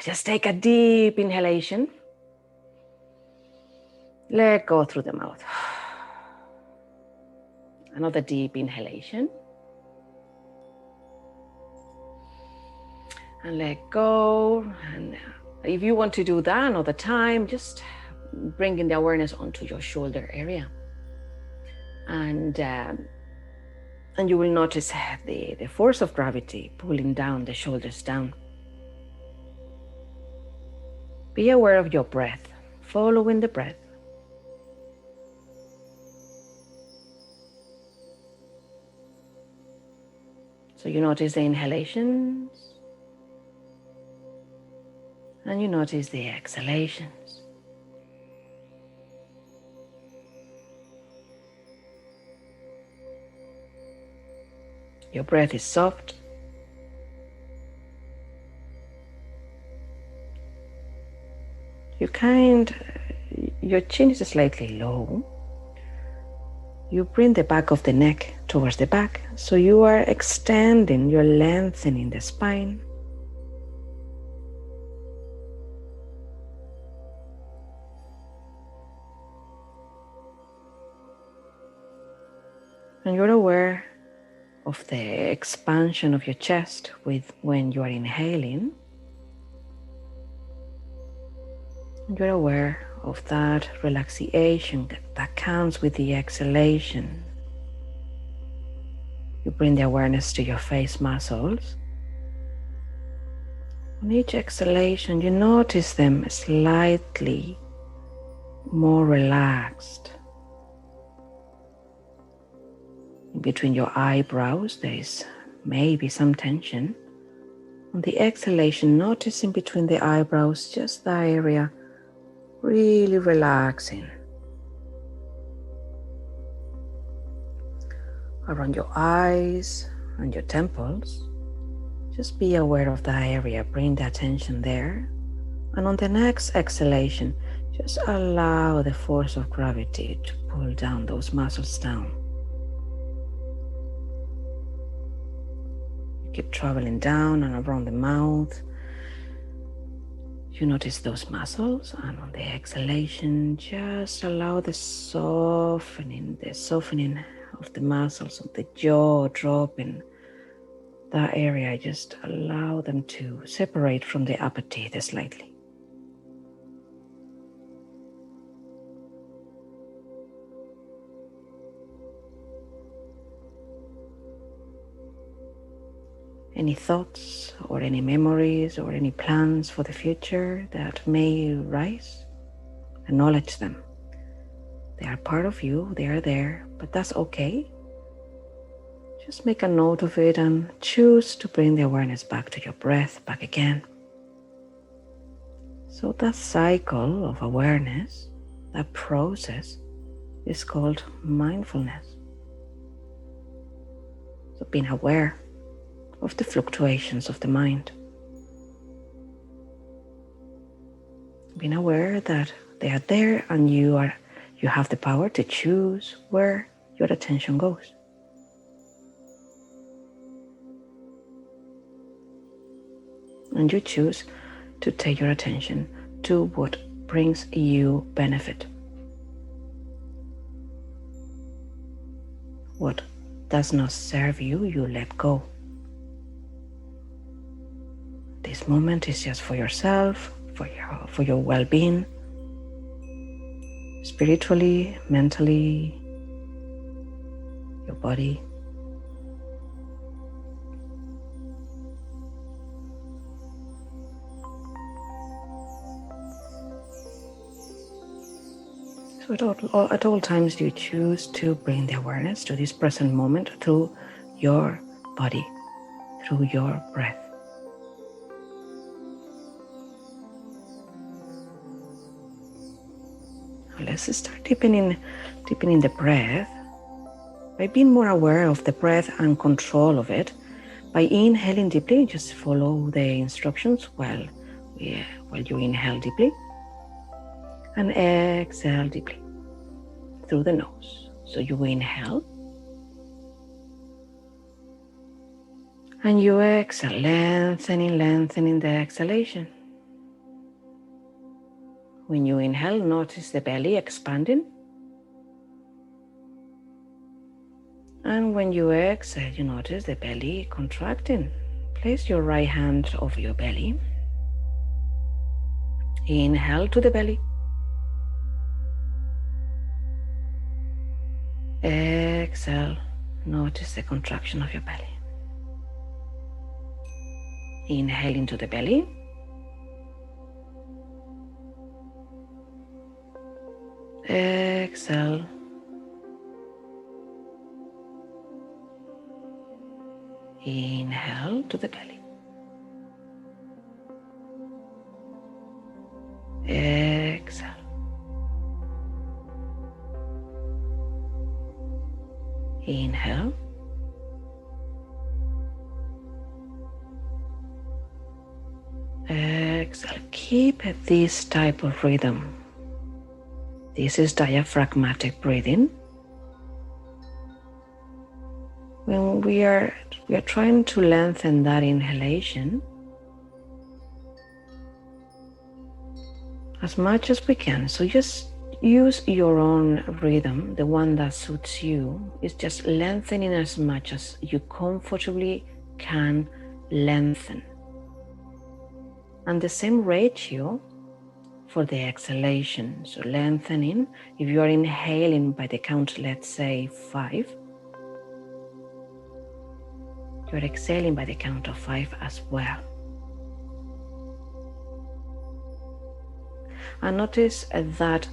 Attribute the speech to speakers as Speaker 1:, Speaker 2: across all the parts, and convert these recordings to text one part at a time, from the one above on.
Speaker 1: Just take a deep inhalation. Let go through the mouth. Another deep inhalation. And let go. And if you want to do that another time, just bringing the awareness onto your shoulder area. And you will notice the force of gravity pulling down the shoulders down. Be aware of your breath, following the breath. So you notice the inhalations and you notice the exhalations. Your breath is soft. Your chin is slightly low. You bring the back of the neck towards the back, so you are extending, you're lengthening the spine. And you're aware of the expansion of your chest when you are inhaling. You're aware of that relaxation that comes with the exhalation. You bring the awareness to your face muscles. On each exhalation, you notice them slightly more relaxed. In between your eyebrows, there is maybe some tension. On the exhalation, notice in between the eyebrows, just that area really relaxing. Around your eyes and your temples, just be aware of that area, bring the attention there. And on the next exhalation, just allow the force of gravity to pull down those muscles down. You keep traveling down and around the mouth. You notice those muscles, and on the exhalation, just allow the softening of the muscles of the jaw dropping. That area, just allow them to separate from the upper teeth slightly. Any thoughts or any memories or any plans for the future that may rise, acknowledge them. They are part of you, they are there, but that's okay. Just make a note of it and choose to bring the awareness back to your breath, back again. So that cycle of awareness, that process, is called mindfulness. So being aware of the fluctuations of the mind. Being aware that they are there and you have the power to choose where your attention goes. And you choose to take your attention to what brings you benefit. What does not serve you, you let go. This moment is just for yourself, for your well-being, spiritually, mentally, your body. So at all times you choose to bring the awareness to this present moment through your body, through your breath. Let's start deepening the breath by being more aware of the breath and control of it. By inhaling deeply, just follow the instructions while you inhale deeply, and exhale deeply through the nose. So you inhale and you exhale, lengthening the exhalation. When you inhale, notice the belly expanding. And when you exhale, you notice the belly contracting. Place your right hand over your belly. Inhale to the belly. Exhale. Notice the contraction of your belly. Inhale into the belly. Exhale. Inhale to the belly. Exhale. Inhale. Exhale. Keep this type of rhythm. This is diaphragmatic breathing. When we are trying to lengthen that inhalation as much as we can. So just use your own rhythm, the one that suits you. Is just lengthening as much as you comfortably can lengthen. And the same ratio for the exhalation. So lengthening, if you are inhaling by the count, let's say 5, you're exhaling by the count of 5 as well. And notice that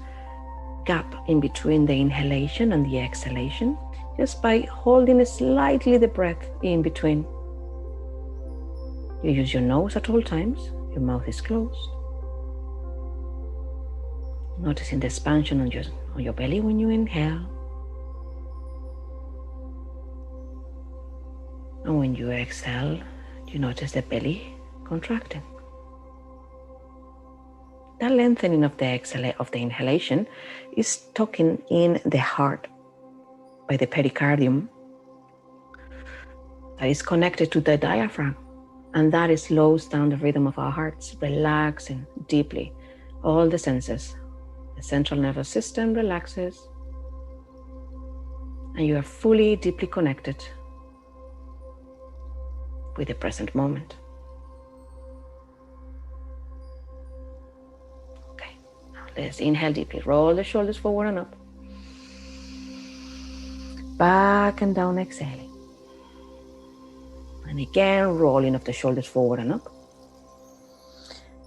Speaker 1: gap in between the inhalation and the exhalation, just by holding slightly the breath in between. You use your nose at all times, your mouth is closed. Noticing the expansion on your belly when you inhale. And when you exhale, you notice the belly contracting. That lengthening of the inhalation is tucking in the heart by the pericardium that is connected to the diaphragm, and that slows down the rhythm of our hearts, relaxing deeply all the senses. The central nervous system relaxes, and you are fully, deeply connected with the present moment. Okay, now let's inhale deeply. Roll the shoulders forward and up. Back and down, exhaling. And again, rolling of the shoulders forward and up.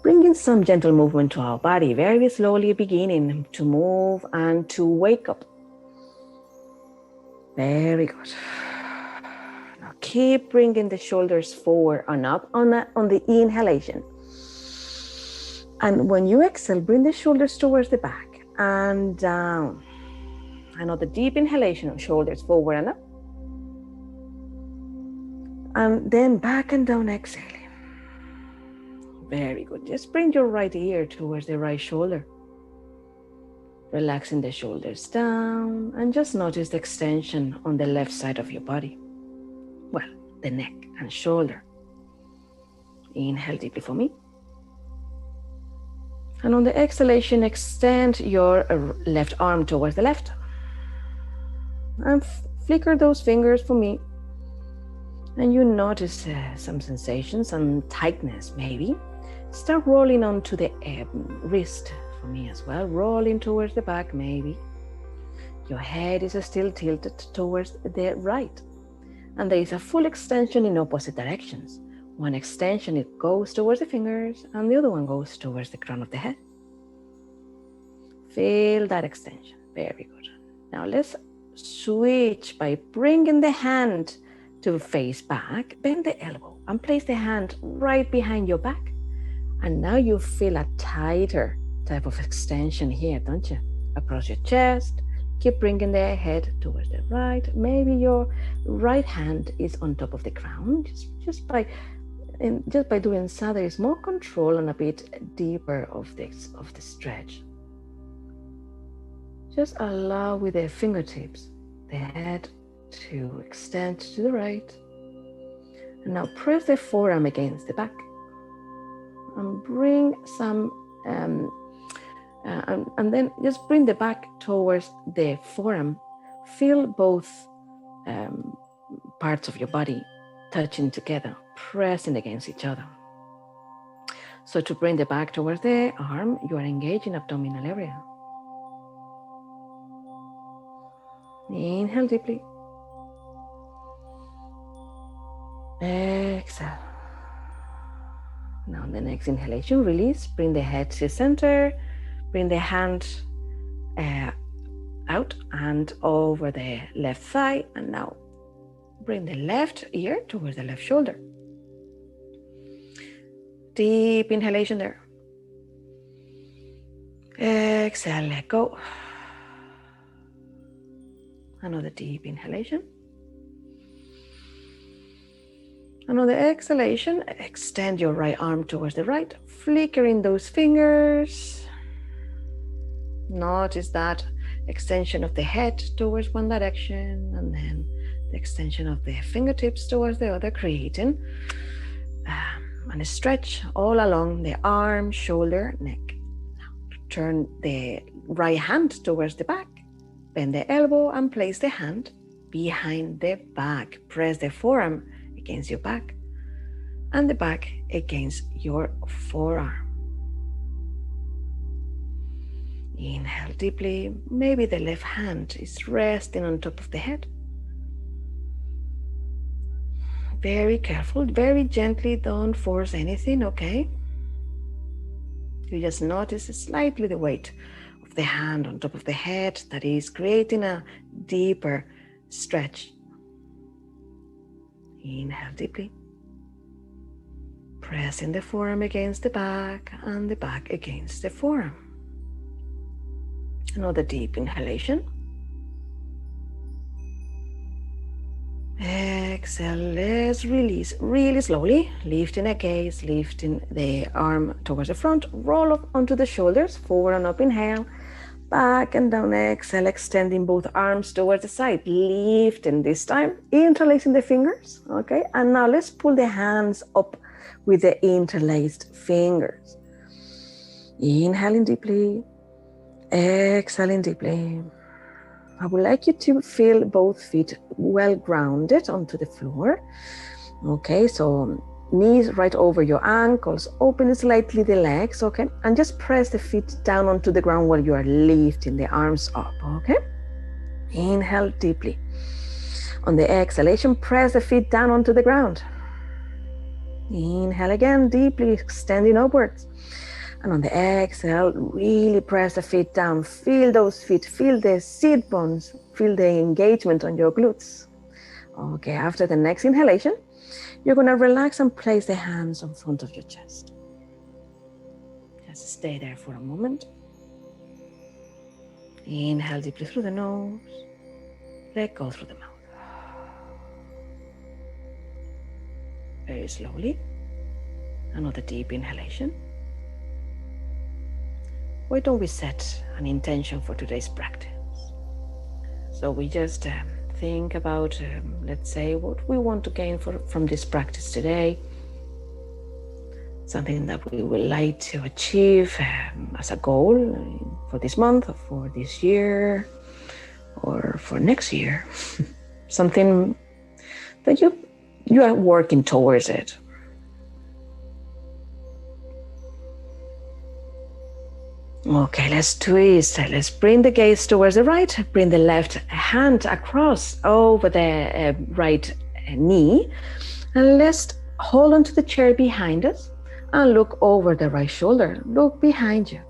Speaker 1: Bringing some gentle movement to our body, very slowly beginning to move and to wake up. Very good. Now keep bringing the shoulders forward and up on the inhalation. And when you exhale, bring the shoulders towards the back and down. Another deep inhalation of shoulders forward and up. And then back and down, exhaling. Very good. Just bring your right ear towards the right shoulder. Relaxing the shoulders down and just notice the extension on the left side of your body. Well, the neck and shoulder. Inhale deeply for me. And on the exhalation, extend your left arm towards the left. And flicker those fingers for me. And you notice some sensation, some tightness maybe. Start rolling onto the wrist for me as well. Rolling towards the back maybe. Your head is still tilted towards the right. And there is a full extension in opposite directions. One extension, it goes towards the fingers, and the other one goes towards the crown of the head. Feel that extension. Very good. Now let's switch by bringing the hand to face back. Bend the elbow and place the hand right behind your back. And now you feel a tighter type of extension here, don't you? Across your chest. Keep bringing the head towards the right. Maybe your right hand is on top of the crown. Just by doing so, there is more control and a bit deeper of the stretch. Just allow with the fingertips the head to extend to the right. And now press the forearm against the back. And bring some And then just bring the back towards the forearm. Feel both parts of your body touching together, pressing against each other. So to bring the back towards the arm, you are engaging abdominal area. Inhale deeply. Exhale. Now, the next inhalation, release. Bring the head to center. Bring the hand out and over the left thigh. And now bring the left ear towards the left shoulder. Deep inhalation there. Exhale, let go. Another deep inhalation. Another exhalation. Extend your right arm towards the right, flickering those fingers. Notice that extension of the head towards one direction, and then the extension of the fingertips towards the other, creating and a stretch all along the arm, shoulder, neck. Now, turn the right hand towards the back, bend the elbow and place the hand behind the back. Press the forearm against your back and the back against your forearm. Inhale deeply. Maybe the left hand is resting on top of the head. Very careful, very gently, don't force anything, okay? You just notice slightly the weight of the hand on top of the head that is creating a deeper stretch. Inhale deeply. Pressing the forearm against the back and the back against the forearm. Another deep inhalation. Exhale, let's release really slowly, lifting a gaze, lifting the arm towards the front, roll up onto the shoulders, forward and up, inhale, back and down, exhale, extending both arms towards the side, lifting this time, interlacing the fingers, okay? And now let's pull the hands up with the interlaced fingers. Inhaling deeply, exhaling deeply. I would like you to feel both feet well grounded onto the floor. Okay, so knees right over your ankles, open slightly the legs, okay? And just press the feet down onto the ground while you are lifting the arms up, okay? Inhale deeply. On the exhalation, press the feet down onto the ground. Inhale again, deeply extending upwards. And on the exhale, really press the feet down. Feel those feet, feel the seat bones, feel the engagement on your glutes. Okay, after the next inhalation, you're gonna relax and place the hands in front of your chest. Just stay there for a moment. Inhale deeply through the nose, let go through the mouth. Very slowly, another deep inhalation. Why don't we set an intention for today's practice? So we just think about, let's say, what we want to gain from this practice today. Something that we would like to achieve as a goal for this month or for this year or for next year. Something that you are working towards it. Okay, let's twist. Let's bring the gaze towards the right. Bring the left hand across over the right knee. And let's hold onto the chair behind us and look over the right shoulder. Look behind you.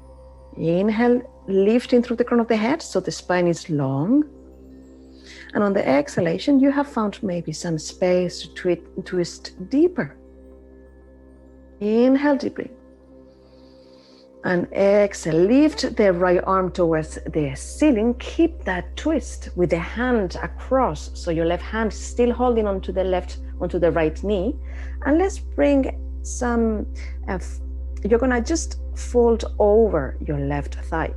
Speaker 1: Inhale, lifting through the crown of the head so the spine is long. And on the exhalation, you have found maybe some space to twist deeper. Inhale deeply. And exhale, lift the right arm towards the ceiling. Keep that twist with the hand across. So your left hand is still holding onto the right knee. And let's bring some, you're gonna just fold over your left thigh.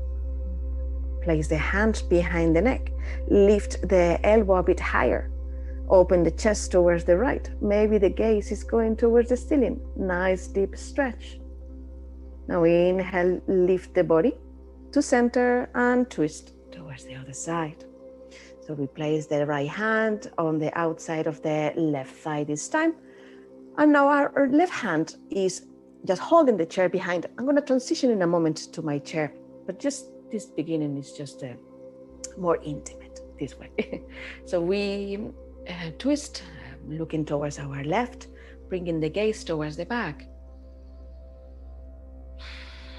Speaker 1: Place the hand behind the neck. Lift the elbow a bit higher. Open the chest towards the right. Maybe the gaze is going towards the ceiling. Nice deep stretch. Now inhale, lift the body. to center and twist towards the other side. So we place the right hand on the outside of the left thigh this time. And now our left hand is just holding the chair behind. I'm going to transition in a moment to my chair, but just this beginning is just more intimate this way. So we twist, looking towards our left, bringing the gaze towards the back.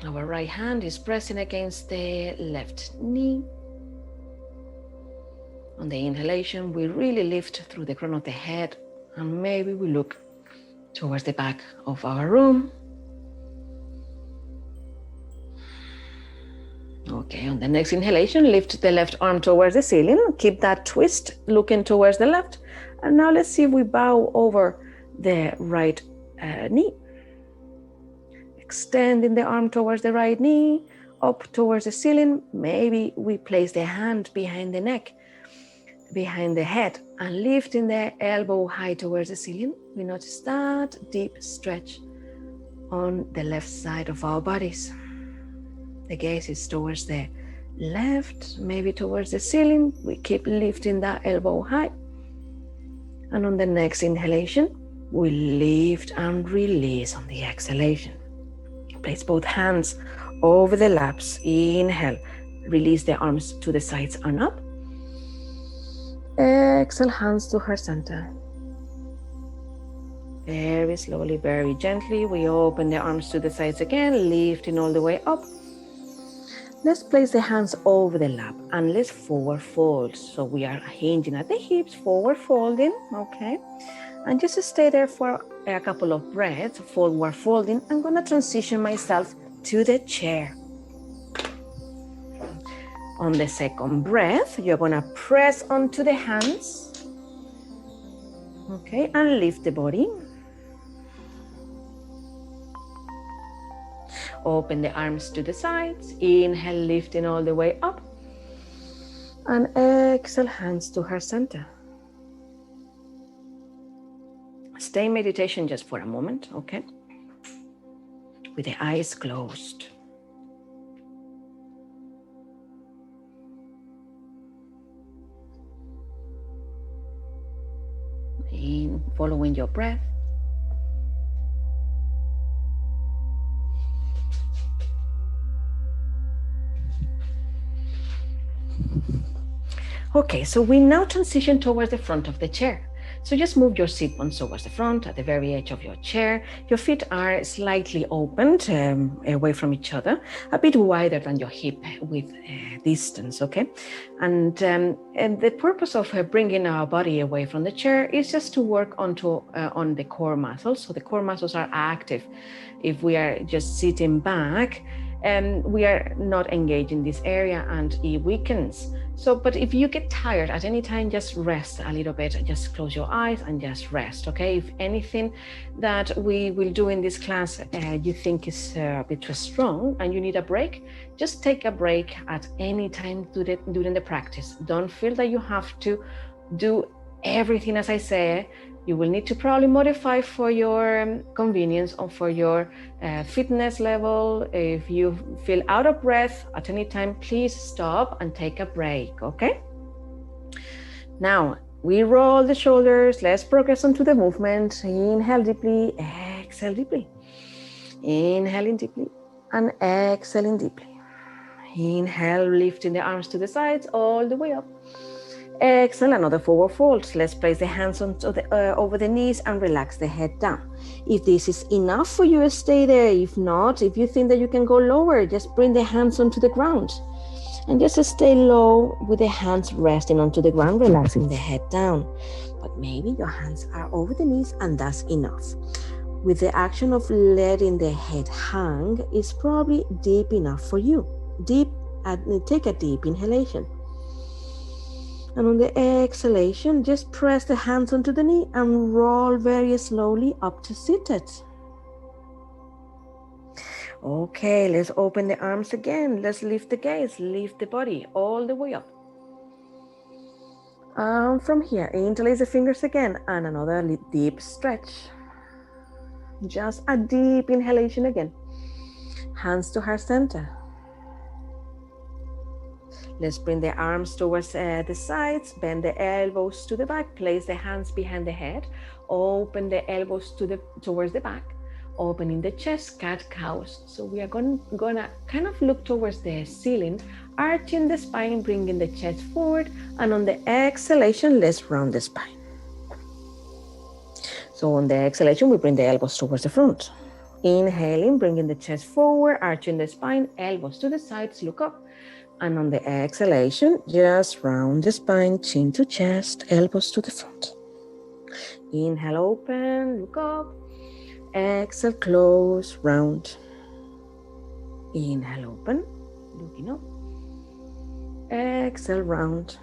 Speaker 1: Our right hand is pressing against the left knee. On the inhalation, we really lift through the crown of the head, and maybe we look towards the back of our room. Okay, on the next inhalation, lift the left arm towards the ceiling. Keep that twist, looking towards the left. And now let's see if we bow over the right knee. Extending the arm towards the right knee, up towards the ceiling. Maybe we place the hand behind the neck, behind the head, and lifting the elbow high towards the ceiling. We notice that deep stretch on the left side of our bodies. The gaze is towards the left, maybe towards the ceiling. We keep lifting that elbow high. And on the next inhalation, we lift and release on the exhalation. Place both hands over the laps. Inhale, release the arms to the sides and up. Exhale, hands to heart center. Very slowly, very gently, we open the arms to the sides again, lifting all the way up. Let's place the hands over the lap and let's forward fold. So we are hinging at the hips, forward folding, okay? And just stay there for a couple of breaths, forward folding. I'm gonna transition myself to the chair. On the second breath, you're gonna press onto the hands, okay, and lift the body. Open the arms to the sides. Inhale, lifting all the way up. And exhale, hands to heart center. Stay in meditation just for a moment, okay? With the eyes closed. In following your breath. Okay, so we now transition towards the front of the chair. So just move your seat bones towards the front, at the very edge of your chair. Your feet are slightly opened away from each other, a bit wider than your hip width distance, okay? And the purpose of bringing our body away from the chair is just to work on the core muscles. So the core muscles are active. If we are just sitting back, we are not engaged in this area and it weakens. So, but if you get tired at any time, just rest a little bit, just close your eyes and just rest, okay? If anything that we will do in this class you think is a bit too strong and you need a break, just take a break at any time during the practice. Don't feel that you have to do everything as I say. You will need to probably modify for your convenience or for your fitness level. If you feel out of breath at any time, please stop and take a break, okay? Now, we roll the shoulders. Let's progress onto the movement. Inhale deeply, exhale deeply. Inhaling deeply and exhaling deeply. Inhale, lifting the arms to the sides all the way up. Exhale, another forward fold. Let's place the hands over the knees and relax the head down. If this is enough for you, stay there. If not, if you think that you can go lower, just bring the hands onto the ground. And just stay low with the hands resting onto the ground, relaxing the head down. But maybe your hands are over the knees and that's enough. With the action of letting the head hang is probably deep enough for you. Take a deep inhalation. And on the exhalation, just press the hands onto the knee and roll very slowly up to seated. Okay, let's open the arms again. Let's lift the gaze, lift the body all the way up. And from here, interlace the fingers again and another deep stretch. Just a deep inhalation again. Hands to heart center. Let's bring the arms towards the sides, bend the elbows to the back, place the hands behind the head, open the elbows towards the back, opening the chest, cat-cows. So we are gonna kind of look towards the ceiling, arching the spine, bringing the chest forward, and on the exhalation, let's round the spine. So on the exhalation, we bring the elbows towards the front. Inhaling, bringing the chest forward, arching the spine, elbows to the sides, look up. And on the exhalation, just round the spine, chin to chest, elbows to the front. Inhale, open, look up. Exhale, close, round. Inhale, open, looking up. Exhale, round.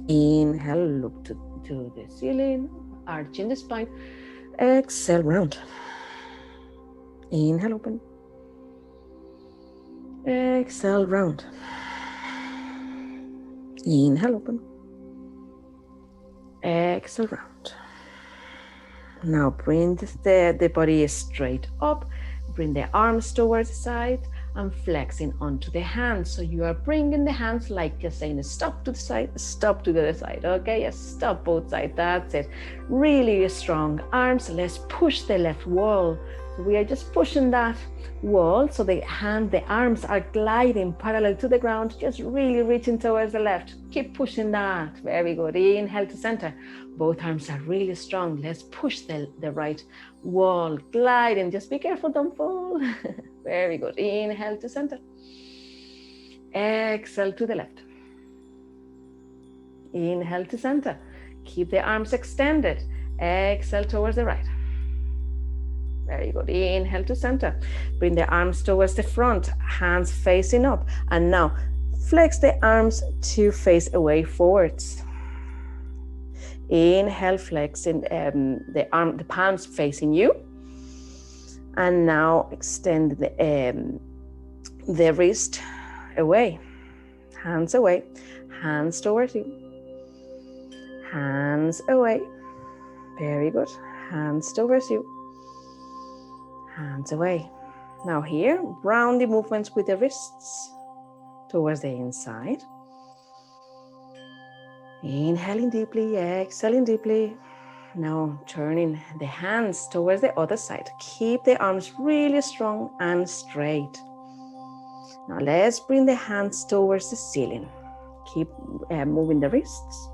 Speaker 1: Inhale, look to the ceiling, arching the spine. Exhale, round. Inhale, open. Exhale, round. Inhale, open. Exhale, round. Now bring the body straight up. Bring the arms towards the side and flexing onto the hands. So you are bringing the hands like you're saying stop to the side, stop to the other side. Okay, yes, stop both sides. That's it. Really strong arms. Let's push the left wall. So we are just pushing that wall. So the arms are gliding parallel to the ground, just really reaching towards the left. Keep pushing that. Very good. Inhale to center. Both arms are really strong. Let's push the right wall, gliding. Just be careful, don't fall. Very good. Inhale to center. Exhale to the left. Inhale to center. Keep the arms extended. Exhale towards the right. Very good. Inhale to center. Bring the arms towards the front, hands facing up. And now flex the arms to face away forwards. Inhale, flexing the palms facing you. And now extend the wrist away. Hands away. Hands towards you. Hands away. Very good. Hands towards you. Hands away. Now here, round the movements with the wrists towards the inside. Inhaling deeply, exhaling deeply. Now turning the hands towards the other side. Keep the arms really strong and straight. Now let's bring the hands towards the ceiling. Keep moving the wrists.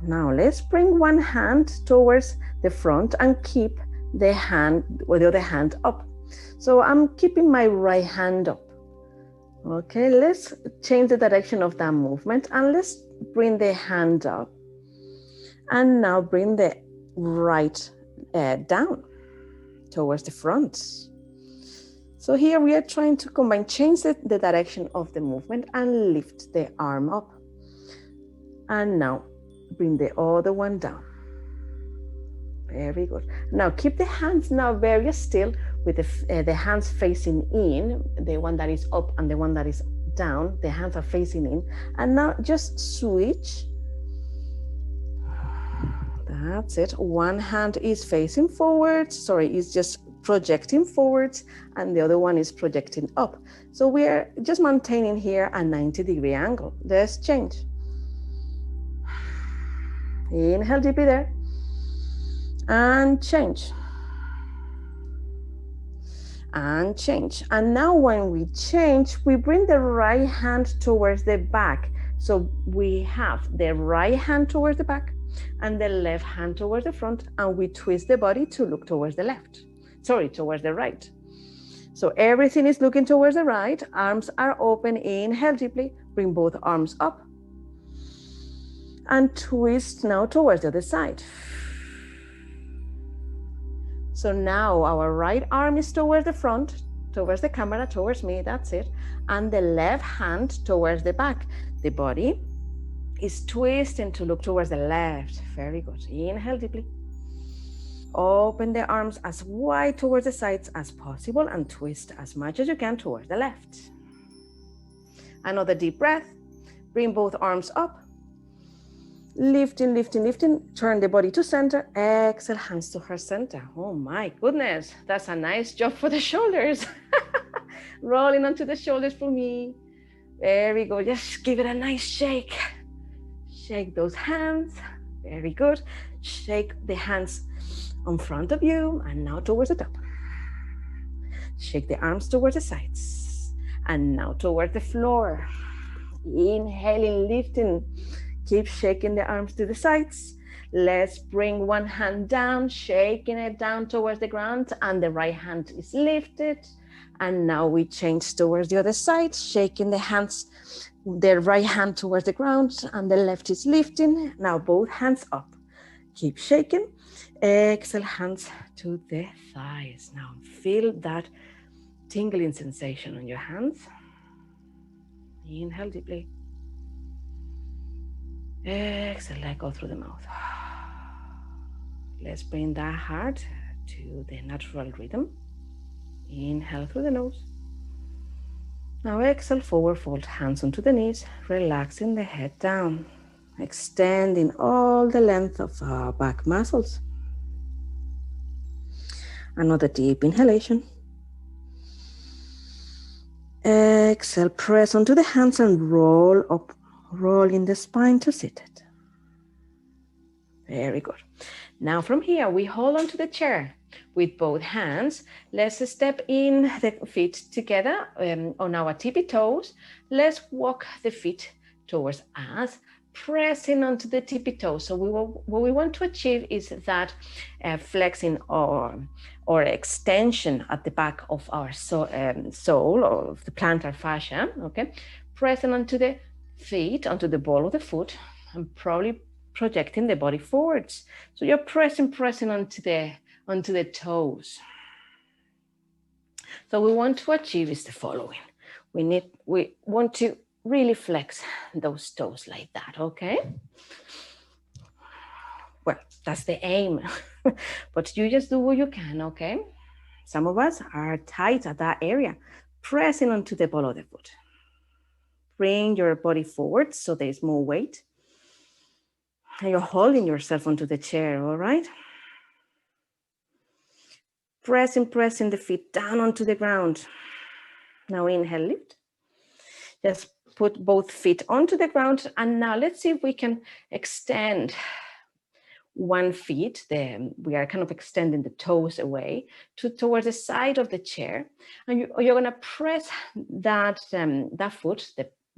Speaker 1: Now let's bring one hand towards the front and keep the other hand up. So I'm keeping my right hand up. Okay, let's change the direction of that movement and let's bring the hand up. And now bring the right down towards the front. So here we are trying to combine, change the direction of the movement and lift the arm up. And now bring the other one down. Very good. Now keep the hands now very still with the hands facing in, the one that is up and the one that is down. The hands are facing in. And now just switch. That's it. One hand is facing forward. Sorry, is just projecting forwards and the other one is projecting up. So we are just maintaining here a 90-degree angle. Let's change. Inhale deeply there. And change. And change. And now when we change, we bring the right hand towards the back. So we have the right hand towards the back and the left hand towards the front, and we twist the body to look towards the towards the right. So everything is looking towards the right. Arms are open. Inhale deeply. Bring both arms up. And twist now towards the other side. So now our right arm is towards the front, towards the camera, towards me, that's it. And the left hand towards the back. The body is twisting to look towards the left. Very good. Inhale deeply. Open the arms as wide towards the sides as possible and twist as much as you can towards the left. Another deep breath. Bring both arms up. Lifting, lifting, lifting. Turn the body to center. Exhale, hands to heart center. Oh my goodness, that's a nice job for the shoulders. Rolling onto the shoulders for me. Very good. Just give it a nice shake. Shake those hands. Very good. Shake the hands in front of you and now towards the top. Shake the arms towards the sides and now towards the floor. Inhaling, lifting. Keep shaking the arms to the sides. Let's bring one hand down, shaking it down towards the ground, and the right hand is lifted. And now we change towards the other side, shaking the hands, the right hand towards the ground, and the left is lifting. Now both hands up. Keep shaking. Exhale, hands to the thighs. Now feel that tingling sensation on your hands. Inhale deeply. Exhale, let go through the mouth. Let's bring that heart to the natural rhythm. Inhale through the nose. Now exhale, forward fold, hands onto the knees, relaxing the head down, extending all the length of our back muscles. Another deep inhalation. Exhale, press onto the hands and roll up, rolling the spine to seated. Very good. Now from here, we hold onto the chair with both hands. Let's step in the feet together on our tippy toes. Let's walk the feet towards us, pressing onto the tippy toes. So what we want to achieve is that flexing or extension at the back of our sole or of the plantar fascia, okay? Pressing onto the feet, onto the ball of the foot, and probably projecting the body forwards. So you're pressing onto the toes. So we want to achieve is the following. We want to really flex those toes like that, okay? Well, that's the aim, but you just do what you can, okay? Some of us are tight at that area, pressing onto the ball of the foot. Bring your body forward so there's more weight. And you're holding yourself onto the chair, all right? Pressing the feet down onto the ground. Now inhale, lift. Just put both feet onto the ground. And now let's see if we can extend one foot. We are kind of extending the toes away towards the side of the chair. And you're gonna press that foot,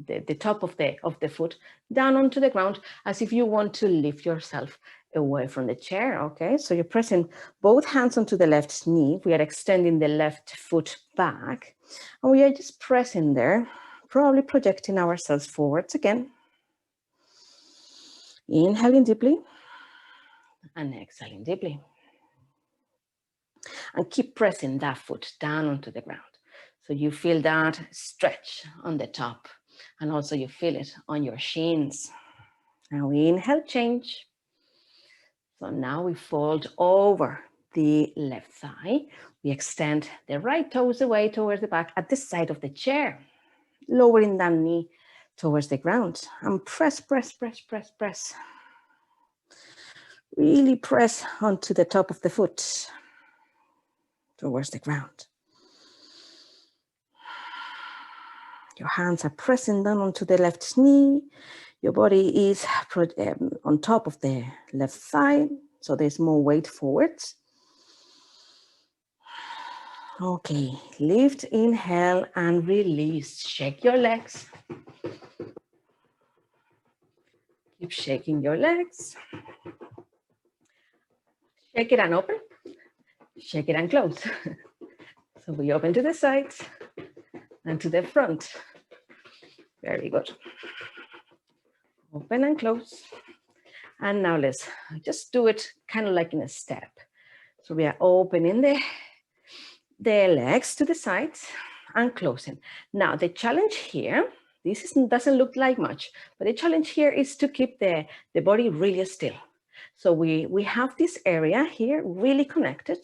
Speaker 1: the top of the foot down onto the ground as if you want to lift yourself away from the chair, okay? So you're pressing both hands onto the left knee. We are extending the left foot back and we are just pressing there, probably projecting ourselves forwards again. Inhaling deeply and exhaling deeply. And keep pressing that foot down onto the ground. So you feel that stretch on the top and also you feel it on your shins. Now we inhale, change. So now we fold over the left thigh. We extend the right toes away towards the back at the side of the chair, lowering that knee towards the ground and press. Really press onto the top of the foot towards the ground. Your hands are pressing down onto the left knee. Your body is on top of the left thigh, so there's more weight forwards. Okay, lift, inhale, and release. Shake your legs. Keep shaking your legs. Shake it and open. Shake it and close. So we open to the sides and to the front. Very good. Open and close. And now let's just do it kind of like in a step. So we are opening the legs to the sides and closing. Now the challenge here, doesn't look like much, but the challenge here is to keep the body really still. So we have this area here really connected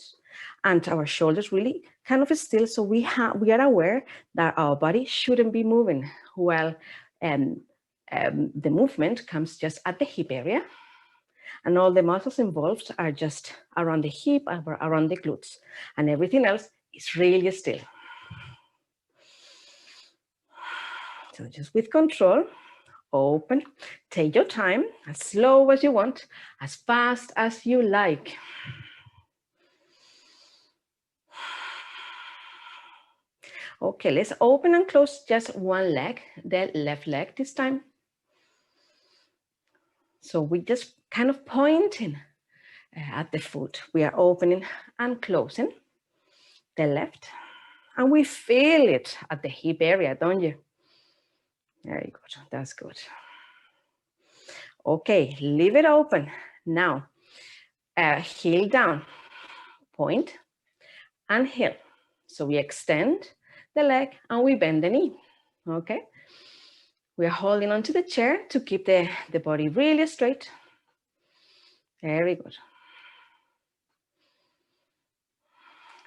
Speaker 1: and our shoulders really kind of still. So we are aware that our body shouldn't be moving while the movement comes just at the hip area, and all the muscles involved are just around the hip, around the glutes, and everything else is really still. So just with control, open, take your time, as slow as you want, as fast as you like. Okay, let's open and close just one leg, the left leg this time. So we just kind of pointing at the foot. We are opening and closing the left, and we feel it at the hip area, don't you? Very good, that's good. Okay, leave it open. Now, heel down, point and heel. So we extend the leg and we bend the knee, okay? We are holding onto the chair to keep the body really straight. Very good.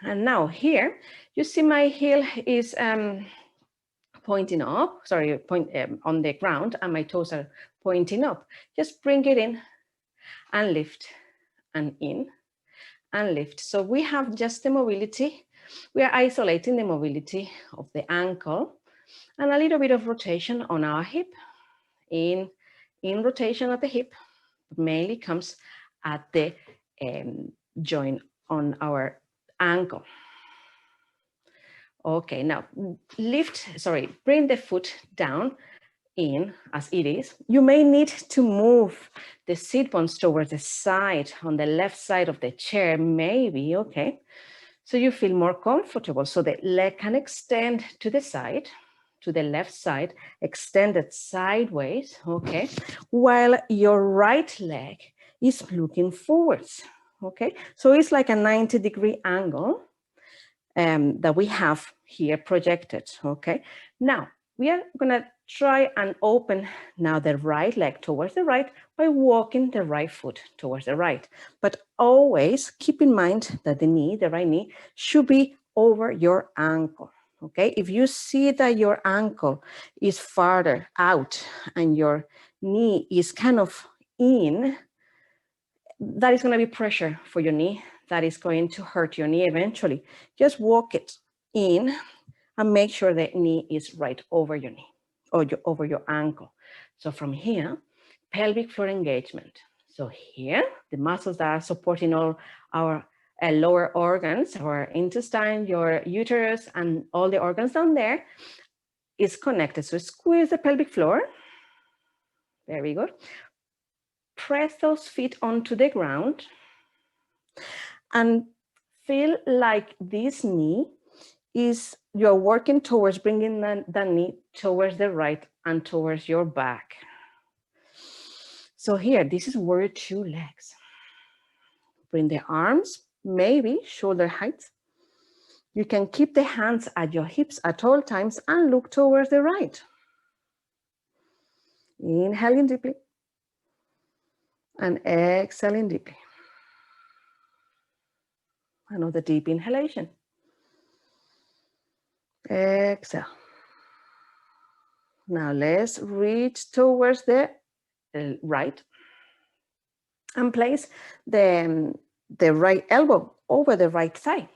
Speaker 1: And now here, you see my heel is pointing up, sorry, on the ground, and my toes are pointing up. Just bring it in and lift, and in and lift. So we have just the mobility. We are isolating the mobility of the ankle and a little bit of rotation on our hip. In rotation at the hip, mainly comes at the joint on our ankle. Okay, now bring the foot down in as it is. You may need to move the sit bones towards the side, on the left side of the chair, maybe, okay? So you feel more comfortable. So the leg can extend to the side, to the left side, extended sideways, okay? While your right leg is looking forwards, okay? So it's like a 90-degree angle that we have here projected, okay? Now, we are gonna try and open now the right leg towards the right by walking the right foot towards the right. But always keep in mind that the right knee, should be over your ankle, okay? If you see that your ankle is farther out and your knee is kind of in, that is gonna be pressure for your knee. That is going to hurt your knee eventually. Just walk it in and make sure the knee is right over your knee or over your ankle. So from here, pelvic floor engagement. So here, the muscles that are supporting all our lower organs, our intestine, your uterus, and all the organs down there is connected. So squeeze the pelvic floor. Very good. Press those feet onto the ground and feel like this knee is, you're working towards bringing the knee towards the right and towards your back. So here, this is warrior two legs. Bring the arms, maybe shoulder height. You can keep the hands at your hips at all times and look towards the right. Inhaling deeply and exhaling deeply. Another deep inhalation. Exhale. Now let's reach towards the right and place the right elbow over the right thigh.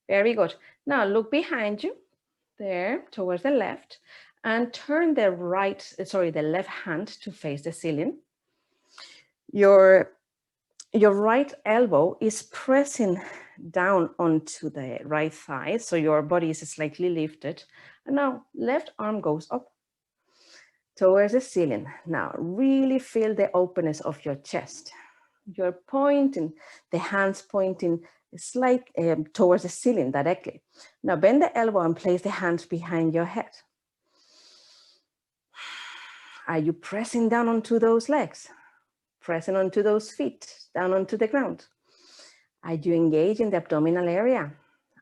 Speaker 1: Very good. Now look behind you there towards the left and turn the left hand to face the ceiling. Your right elbow is pressing down onto the right thigh, so your body is slightly lifted. And now left arm goes up towards the ceiling. Now really feel the openness of your chest. You're pointing, the hands pointing slightly towards the ceiling directly. Now bend the elbow and place the hands behind your head. Are you pressing down onto those legs? Pressing onto those feet, down onto the ground? Are you engaging the abdominal area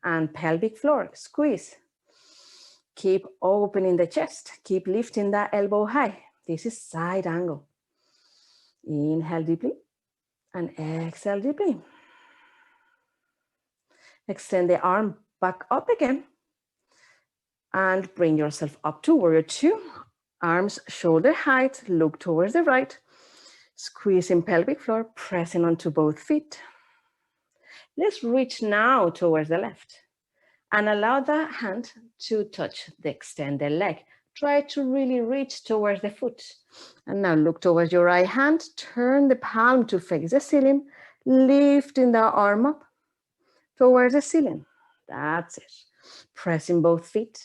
Speaker 1: and pelvic floor? Squeeze. Keep opening the chest. Keep lifting that elbow high. This is side angle. Inhale deeply and exhale deeply. Extend the arm back up again and bring yourself up to warrior two. Arms shoulder height, look towards the right. Squeezing pelvic floor, pressing onto both feet. Let's reach now towards the left and allow the hand to touch the extended leg. Try to really reach towards the foot. And now look towards your right hand, turn the palm to face the ceiling, lifting the arm up towards the ceiling. That's it. Pressing both feet,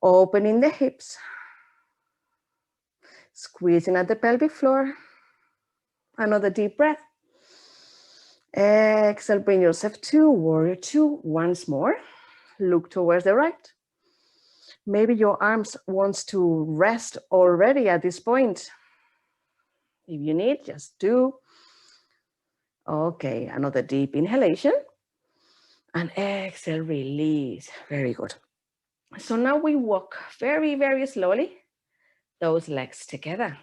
Speaker 1: opening the hips, squeezing at the pelvic floor. Another deep breath. Exhale, bring yourself to warrior two once more. Look towards the right. Maybe your arms wants to rest already at this point. If you need, just do. Okay, another deep inhalation. And exhale, release. Very good. So now we walk very, very slowly, those legs together.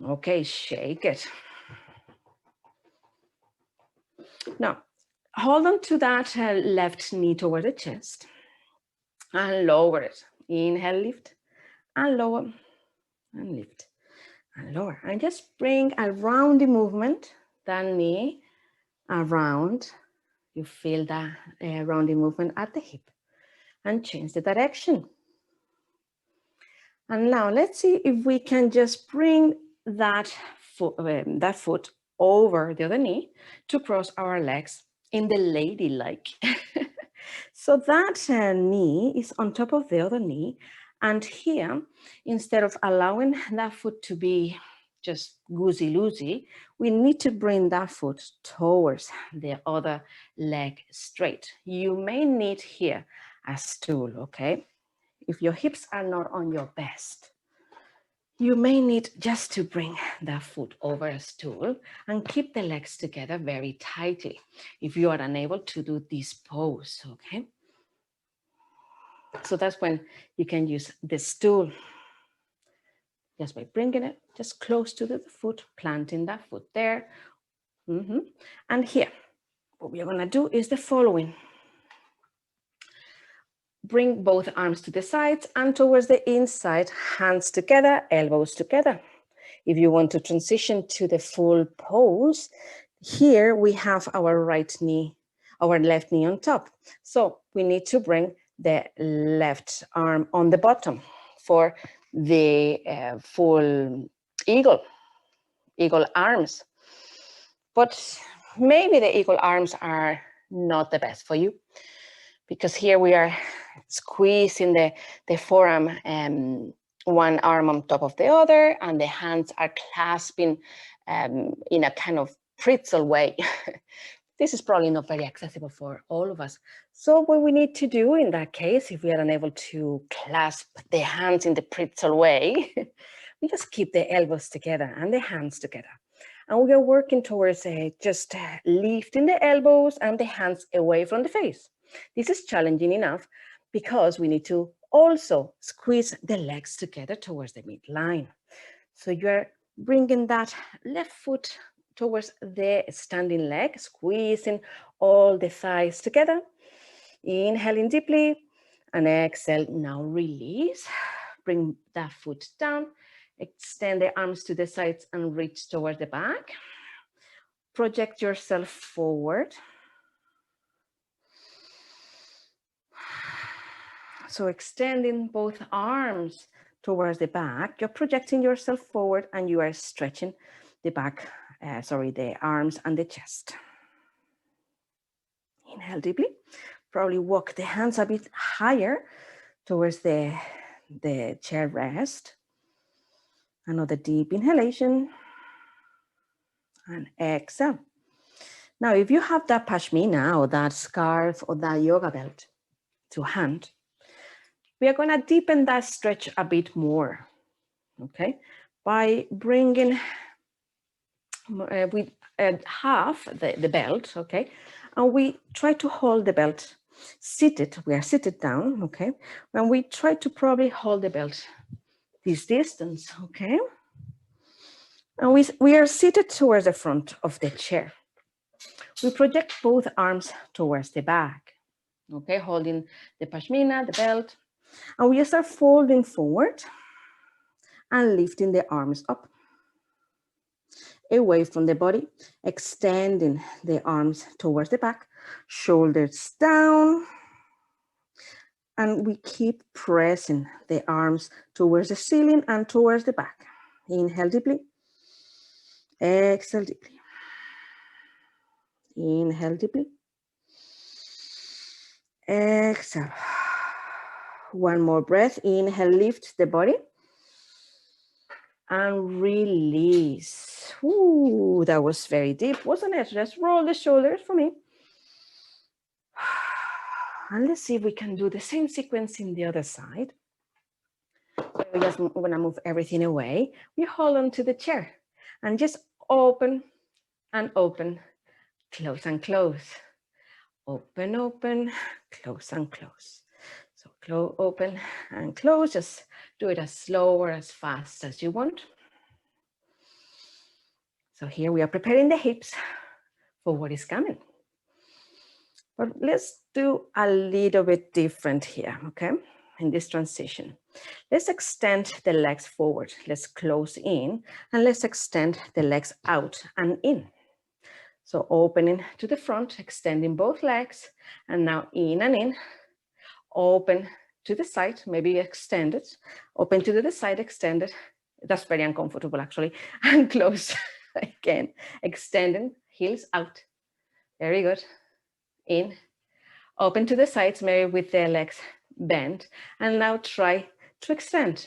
Speaker 1: Okay, shake it. Now, hold on to that left knee toward the chest and lower it. Inhale, lift, and lower, and lift, and lower. And just bring a rounding movement, that knee around. You feel that rounding movement at the hip and change the direction. And now let's see if we can just bring that foot over the other knee to cross our legs in the ladylike. So that knee is on top of the other knee. And here, instead of allowing that foot to be just goosey-loosey, we need to bring that foot towards the other leg straight. You may need here a stool, okay? If your hips are not on your best, you may need just to bring that foot over a stool and keep the legs together very tightly if you are unable to do this pose, okay? So that's when you can use the stool, just by bringing it just close to the foot, planting that foot there. And here, what we are gonna do is the following. Bring both arms to the sides and towards the inside, hands together, elbows together. If you want to transition to the full pose, here we have our right knee, our left knee on top. So we need to bring the left arm on the bottom for the full eagle arms. But maybe the eagle arms are not the best for you, because here we are squeezing the forearm, one arm on top of the other, and the hands are clasping in a kind of pretzel way. This is probably not very accessible for all of us. So what we need to do in that case, if we are unable to clasp the hands in the pretzel way, we just keep the elbows together and the hands together. And we are working towards just lifting the elbows and the hands away from the face. This is challenging enough because we need to also squeeze the legs together towards the midline. So you're bringing that left foot towards the standing leg, squeezing all the thighs together, inhaling deeply, and exhale. Now release, bring that foot down, extend the arms to the sides and reach towards the back. Project yourself forward. So extending both arms towards the back, you're projecting yourself forward and you are stretching the back, the arms and the chest. Inhale deeply, probably walk the hands a bit higher towards the chair rest. Another deep inhalation and exhale. Now, if you have that pashmina or that scarf or that yoga belt to hand, we are going to deepen that stretch a bit more, okay? By bringing half the belt, okay? And we try to hold the belt seated. We are seated down, okay? And we try to probably hold the belt this distance, okay? And we are seated towards the front of the chair. We project both arms towards the back, okay? Holding the pashmina, the belt. And we start folding forward and lifting the arms up, away from the body, extending the arms towards the back, shoulders down, and we keep pressing the arms towards the ceiling and towards the back. Inhale deeply, exhale deeply. Inhale deeply, exhale. One more breath. Inhale, lift the body. And release. Ooh, that was very deep, wasn't it? Just roll the shoulders for me. And let's see if we can do the same sequence in the other side. So we're just gonna move everything away. We hold on to the chair and just open and open, close and close. Open, open, close and close. So open and close, just do it as slow or as fast as you want. So here we are preparing the hips for what is coming. But let's do a little bit different here, okay? In this transition. Let's extend the legs forward. Let's close in and let's extend the legs out and in. So opening to the front, extending both legs, and now in and in. Open to the side, maybe extend it. Open to the side, extend it. That's very uncomfortable actually. And close again, extending, heels out. Very good. In, open to the sides, maybe with the legs bent. And now try to extend.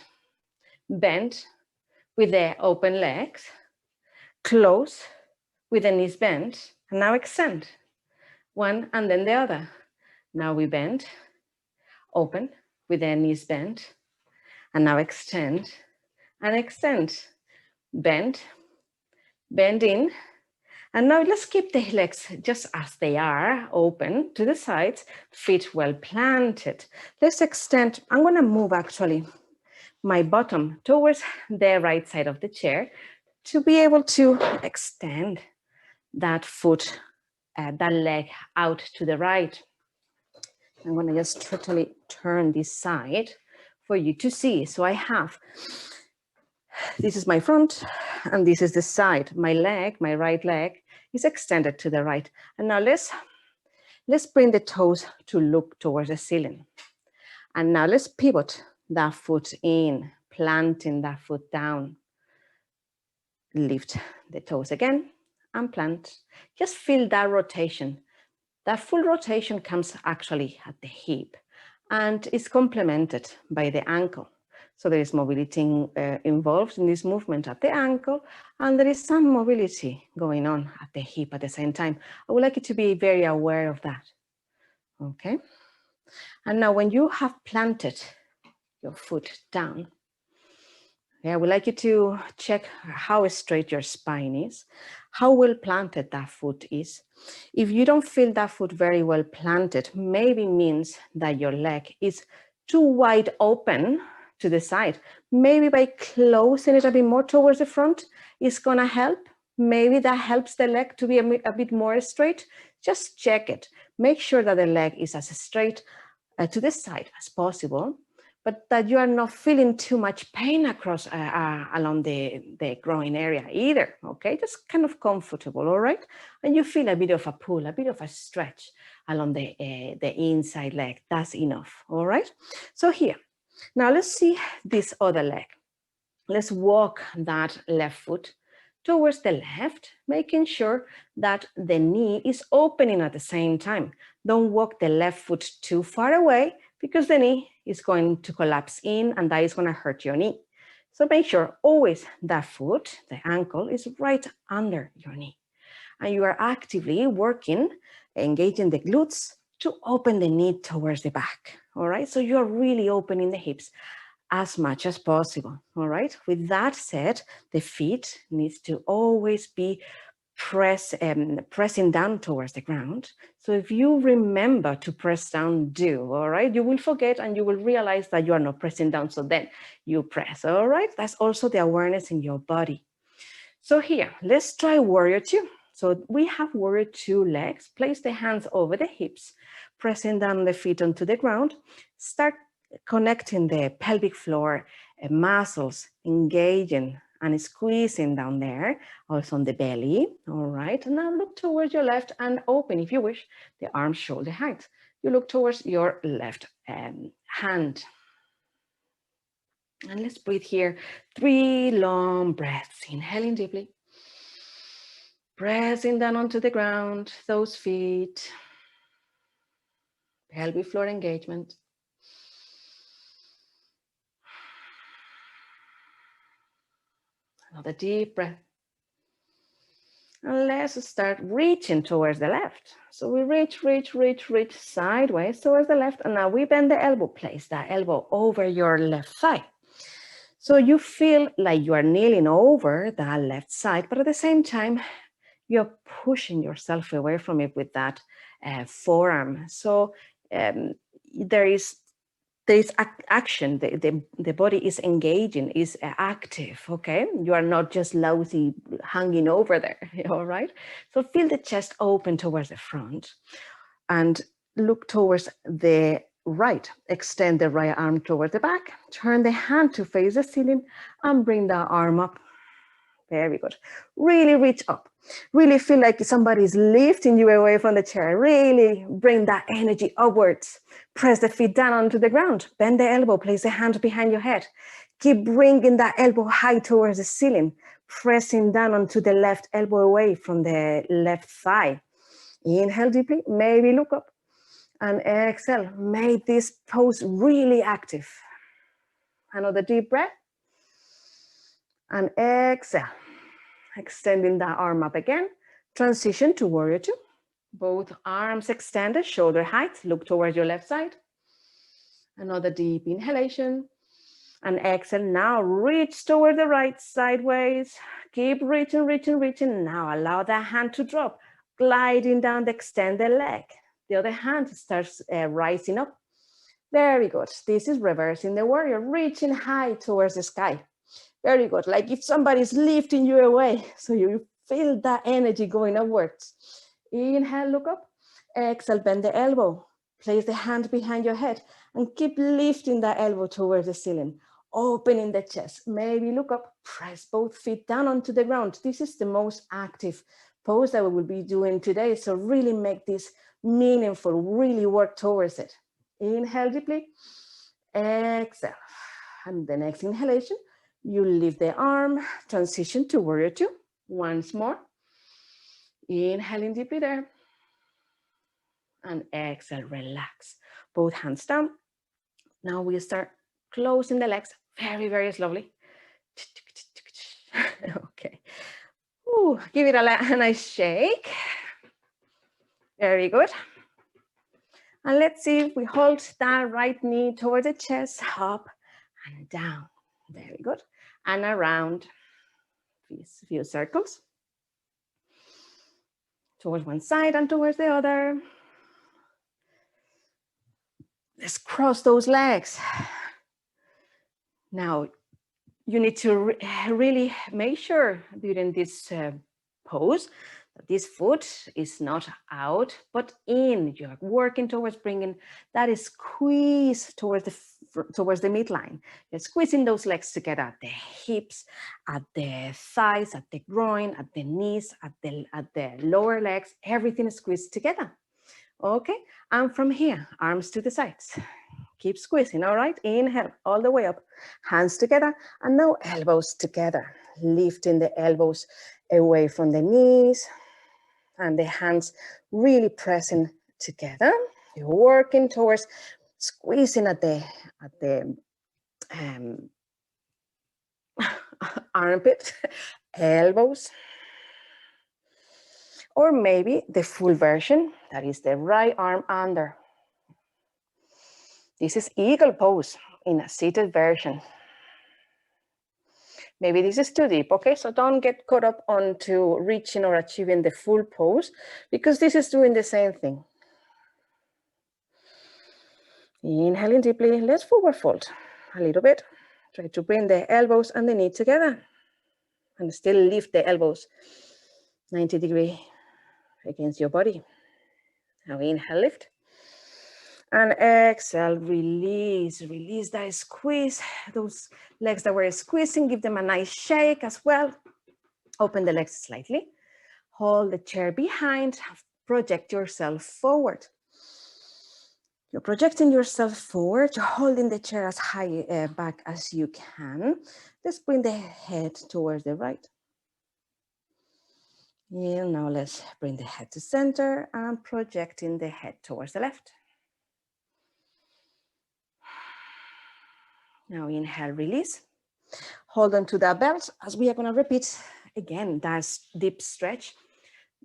Speaker 1: Bend with the open legs. Close with the knees bent. And now extend. One and then the other. Now we bend. Open with the knees bent. And now extend and extend. Bend. Bend in. And now let's keep the legs just as they are, open to the sides, feet well planted. Let's extend. I'm going to move actually my bottom towards the right side of the chair to be able to extend that foot, that leg out to the right. I'm going to just totally turn this side for you to see. So I have, this is my front and this is the side. My leg, my right leg is extended to the right. And now let's bring the toes to look towards the ceiling. And now let's pivot that foot in, planting that foot down. Lift the toes again and plant. Just feel that rotation. That full rotation comes actually at the hip and is complemented by the ankle. So there is mobility involved in this movement at the ankle, and there is some mobility going on at the hip at the same time. I would like you to be very aware of that. Okay. And now when you have planted your foot down, I would like you to check how straight your spine is, how well planted that foot is. If you don't feel that foot very well planted, maybe means that your leg is too wide open to the side. Maybe by closing it a bit more towards the front, it's gonna help. Maybe that helps the leg to be a bit more straight. Just check it. Make sure that the leg is as straight to the side as possible, but that you are not feeling too much pain across along the groin area either, okay? Just kind of comfortable, all right? And you feel a bit of a pull, a bit of a stretch along the inside leg. That's enough, all right? So here, now let's see this other leg. Let's walk that left foot towards the left, making sure that the knee is opening at the same time. Don't walk the left foot too far away because the knee is going to collapse in and that is going to hurt your knee. So make sure always that foot, the ankle, is right under your knee. And you are actively working, engaging the glutes to open the knee towards the back, all right? So you're really opening the hips as much as possible, all right? With that said, the feet needs to always be pressing down towards the ground. So if you remember to press down, do, all right? You will forget and you will realize that you are not pressing down, so then you press, all right? That's also the awareness in your body. So here, let's try warrior two. So we have warrior two legs. Place the hands over the hips, pressing down the feet onto the ground. Start connecting the pelvic floor muscles, engaging and squeezing down there, also on the belly. All right, and now look towards your left and open, if you wish, the arms shoulder height. You look towards your left hand. And let's breathe here. 3 long breaths, inhaling deeply. Pressing down onto the ground, those feet. Pelvic floor engagement. Another deep breath. And let's start reaching towards the left. So we reach sideways towards the left. And now we bend the elbow, place that elbow over your left thigh. So you feel like you are kneeling over that left side, but at the same time, you're pushing yourself away from it with that forearm. So there is action, the body is engaging, is active, okay? You are not just lousy hanging over there, all right? So feel the chest open towards the front and look towards the right. Extend the right arm towards the back, turn the hand to face the ceiling and bring that arm up. Very good. Really reach up. Really feel like somebody's lifting you away from the chair. Really bring that energy upwards. Press the feet down onto the ground. Bend the elbow. Place the hand behind your head. Keep bringing that elbow high towards the ceiling. Pressing down onto the left elbow away from the left thigh. Inhale deeply. Maybe look up. And exhale. Make this pose really active. Another deep breath. And exhale. Extending that arm up again. Transition to warrior two. Both arms extended, shoulder height. Look towards your left side. Another deep inhalation. And exhale. Now reach toward the right sideways. Keep reaching. Now allow that hand to drop. Gliding down the extended leg. The other hand starts rising up. Very good. This is reversing the warrior. Reaching high towards the sky. Very good. Like if somebody's lifting you away. So you feel that energy going upwards. Inhale, look up. Exhale, bend the elbow. Place the hand behind your head and keep lifting that elbow towards the ceiling. Opening the chest. Maybe look up. Press both feet down onto the ground. This is the most active pose that we will be doing today. So really make this meaningful. Really work towards it. Inhale deeply. Exhale. And the next inhalation. You lift the arm, transition to warrior two. Once more. Inhaling deeply there. And exhale, relax. Both hands down. Now we start closing the legs very slowly. Okay. Ooh, give it a nice shake. Very good. And let's see if we hold that right knee towards the chest, up and down. Very good. And around these few circles. Towards one side and towards the other. Let's cross those legs. Now, you need to really make sure during this pose that this foot is not out, but in. You're working towards bringing that squeeze towards the midline. You're squeezing those legs together at the hips, at the thighs, at the groin, at the knees, at the lower legs. Everything is squeezed together. Okay, and from here, arms to the sides. Keep squeezing, all right? Inhale, all the way up. Hands together, and now elbows together. Lifting the elbows away from the knees, and the hands really pressing together. You're working towards squeezing at the armpit, elbows. Or maybe the full version, that is the right arm under. This is eagle pose in a seated version. Maybe this is too deep, okay? So don't get caught up onto reaching or achieving the full pose, because this is doing the same thing. Inhaling deeply, let's forward fold a little bit. Try to bring the elbows and the knee together and still lift the elbows 90 degrees against your body. Now inhale, lift. And exhale, release, release that squeeze, those legs that were squeezing, give them a nice shake as well. Open the legs slightly. Hold the chair behind, project yourself forward. You're projecting yourself forward, you're holding the chair as high back as you can. Let's bring the head towards the right. And now let's bring the head to center and projecting the head towards the left. Now inhale, release. Hold on to that belt as we are going to repeat again, that's deep stretch.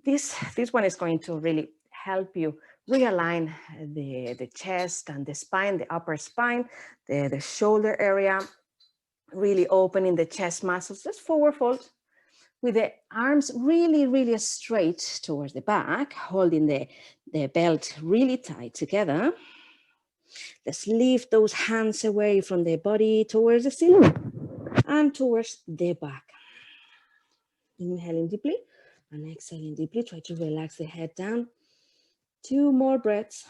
Speaker 1: This one is going to really help you realign the chest and the spine, the upper spine, the shoulder area, really opening the chest muscles. Just forward fold with the arms really, really straight towards the back, holding the belt really tight together. Let's lift those hands away from the body towards the ceiling and towards the back. Inhaling deeply and exhaling deeply. Try to relax the head down. 2 more breaths.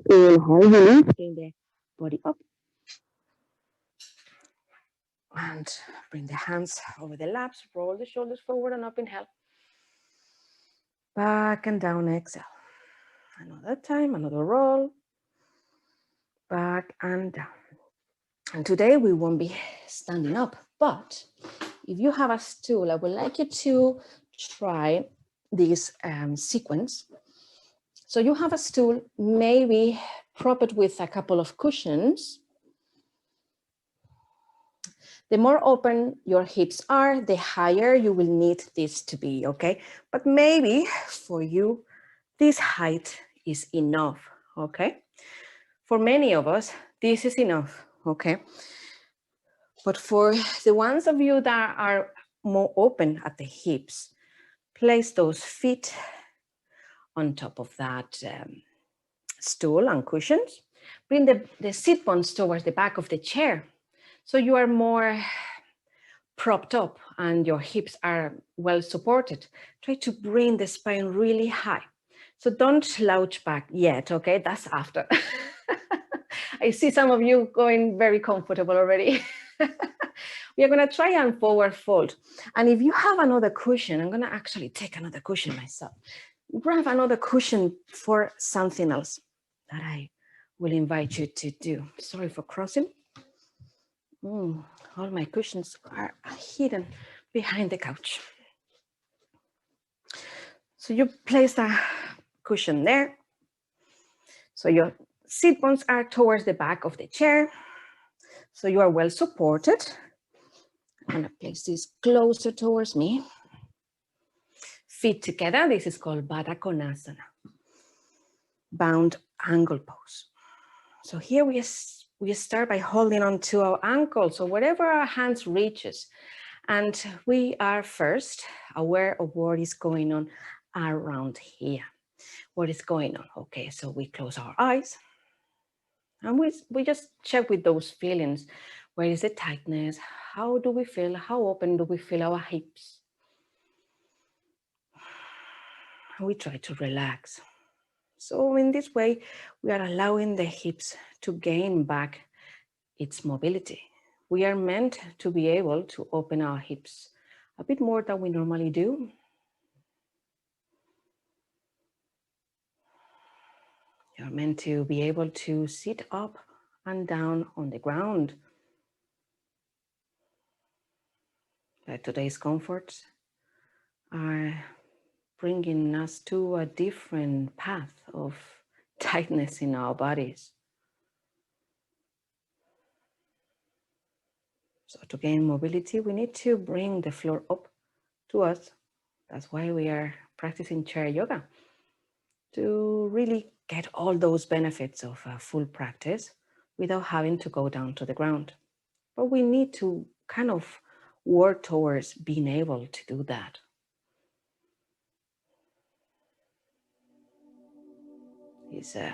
Speaker 1: Inhale, release. Bring the body up. And bring the hands over the laps. Roll the shoulders forward and up. Inhale. Back and down, exhale. Another time, another roll. Back and down. And today we won't be standing up, but if you have a stool, I would like you to try this sequence. So you have a stool, maybe prop it with a couple of cushions. The more open your hips are, the higher you will need this to be, okay? But maybe for you, this height is enough, okay? For many of us, this is enough, okay? But for the ones of you that are more open at the hips, place those feet on top of that stool and cushions. Bring the seat bones towards the back of the chair. So you are more propped up and your hips are well supported. Try to bring the spine really high. So don't slouch back yet, okay? That's after. I see some of you going very comfortable already. We are gonna try and forward fold. And if you have another cushion, I'm gonna actually take another cushion myself. Grab another cushion for something else that I will invite you to do. Sorry for crossing. All my cushions are hidden behind the couch. So you place a cushion there. So your seat bones are towards the back of the chair. So you are well supported. I'm gonna place this closer towards me. Feet together, this is called Baddha Konasana, bound angle pose. So here we start by holding on to our ankles, so wherever our hands reaches. And we are first aware of what is going on around here. What is going on? Okay, so we close our eyes and we just check with those feelings. Where is the tightness? How do we feel? How open do we feel our hips? We try to relax. So in this way, we are allowing the hips to gain back its mobility. We are meant to be able to open our hips a bit more than we normally do. You're meant to be able to sit up and down on the ground. Today's comforts are bringing us to a different path of tightness in our bodies. So to gain mobility, we need to bring the floor up to us. That's why we are practicing chair yoga, to really get all those benefits of a full practice without having to go down to the ground. But we need to kind of work towards being able to do that. It's a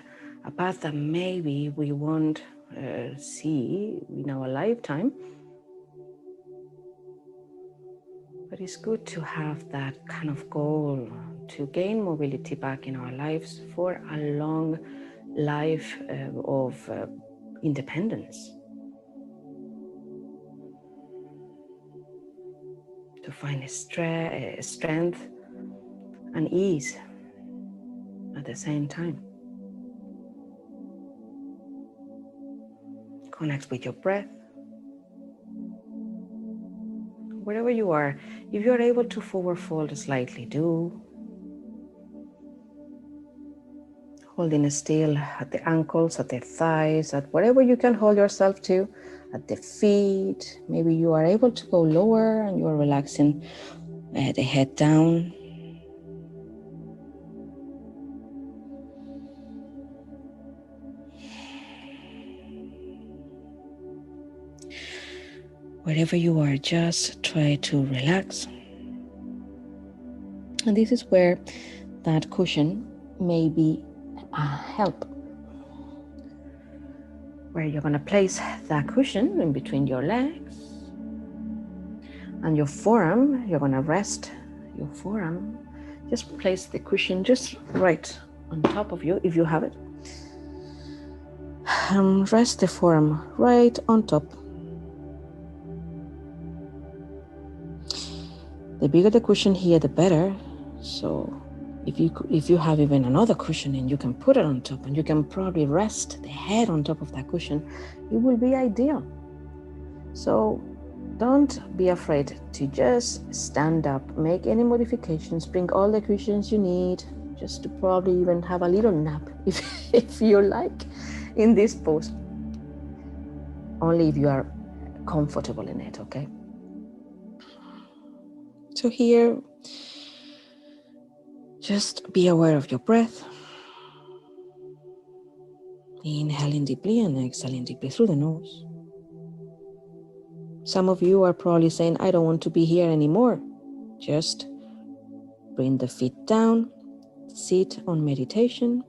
Speaker 1: path that maybe we won't see in our lifetime. But it's good to have that kind of goal to gain mobility back in our lives for a long life of independence. To find strength and ease at the same time. Connect with your breath. Wherever you are, if you are able to forward fold slightly, do. Holding still at the ankles, at the thighs, at wherever you can hold yourself to, at the feet. Maybe you are able to go lower and you are relaxing the head down. Wherever you are, just try to relax. And this is where that cushion may be a help. Where you're going to place that cushion in between your legs and your forearm. You're going to rest your forearm. Just place the cushion just right on top of you if you have it. Rest the forearm right on top. The bigger the cushion here, the better. So if you have even another cushion and you can put it on top and you can probably rest the head on top of that cushion, it will be ideal. So don't be afraid to just stand up, make any modifications, bring all the cushions you need, just to probably even have a little nap if you like in this pose. Only if you are comfortable in it, okay? So here, just be aware of your breath. Inhaling deeply and exhaling deeply through the nose. Some of you are probably saying, I don't want to be here anymore. Just bring the feet down, sit on meditation,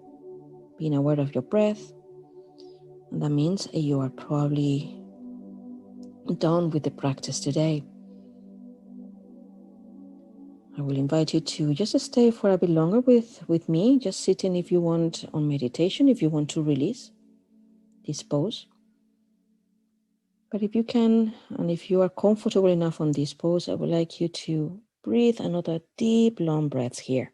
Speaker 1: being aware of your breath. And that means you are probably done with the practice today. I will invite you to just stay for a bit longer with me, just sitting if you want on meditation, if you want to release this pose. But if you can, and if you are comfortable enough on this pose, I would like you to breathe another deep, long breath here.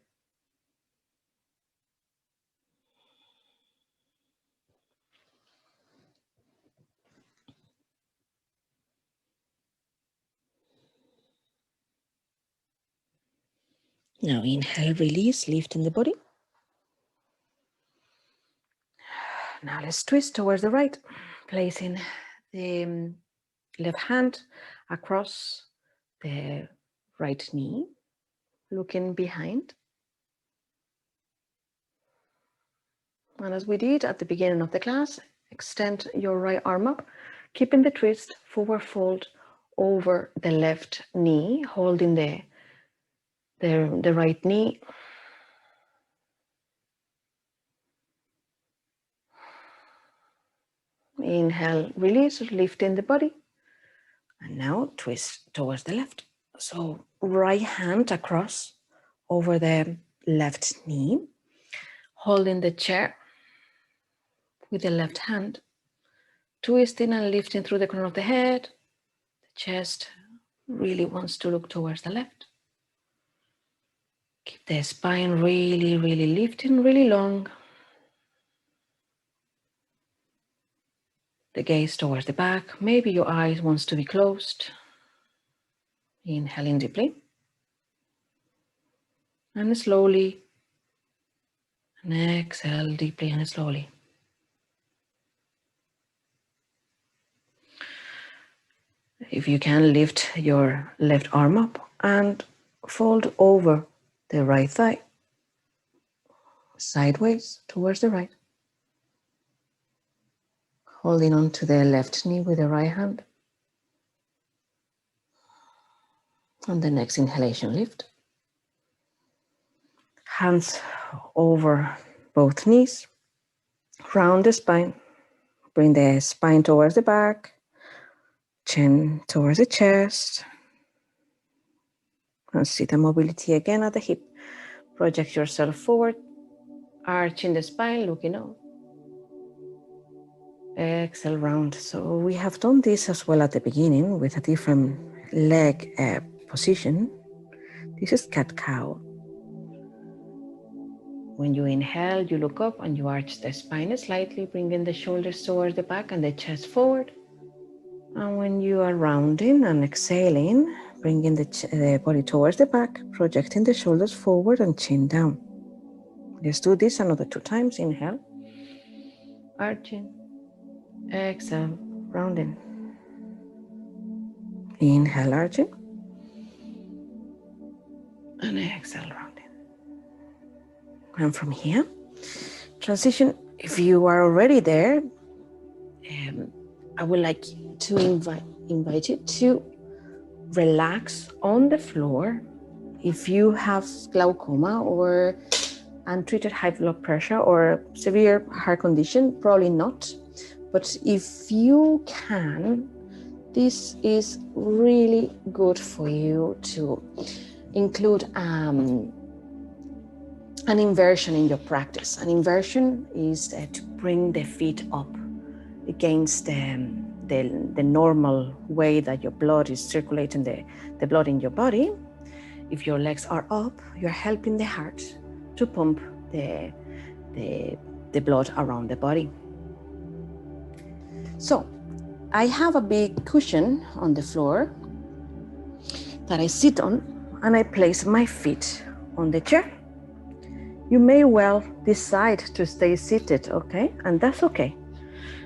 Speaker 1: Now inhale, release, lifting the body. Now let's twist towards the right, placing the left hand across the right knee, looking behind. And as we did at the beginning of the class, extend your right arm up, keeping the twist, forward fold over the left knee, holding the right knee. Inhale, release, lifting the body. And now twist towards the left. So right hand across over the left knee, holding the chair with the left hand, twisting and lifting through the crown of the head. The chest really wants to look towards the left. Keep the spine really, really lifting, really long. The gaze towards the back. Maybe your eyes wants to be closed. Inhaling deeply. And slowly. And exhale deeply and slowly. If you can, lift your left arm up and fold over the right thigh. Sideways towards the right. Holding on to the left knee with the right hand. On the next inhalation, lift. Hands over both knees. Round the spine. Bring the spine towards the back, chin towards the chest. And see the mobility again at the hip. Project yourself forward, arching the spine, looking up. Exhale, round. So we have done this as well at the beginning with a different leg position. This is cat-cow. When you inhale, you look up and you arch the spine slightly, bringing the shoulders towards the back and the chest forward. And when you are rounding and exhaling, bringing the body towards the back, projecting the shoulders forward and chin down. Let's do this another 2 times. Inhale, arching, exhale, rounding. Inhale, arching, and exhale, rounding. And from here, transition. If you are already there, I would like to invite you to relax on the floor. If you have glaucoma or untreated high blood pressure or severe heart condition, probably not. But if you can, this is really good for you to include an inversion in your practice. An inversion is to bring the feet up against the normal way that your blood is circulating the blood in your body. If your legs are up, you're helping the heart to pump the blood around the body. So I have a big cushion on the floor that I sit on, and I place my feet on the chair. You may well decide to stay seated, okay? And that's okay.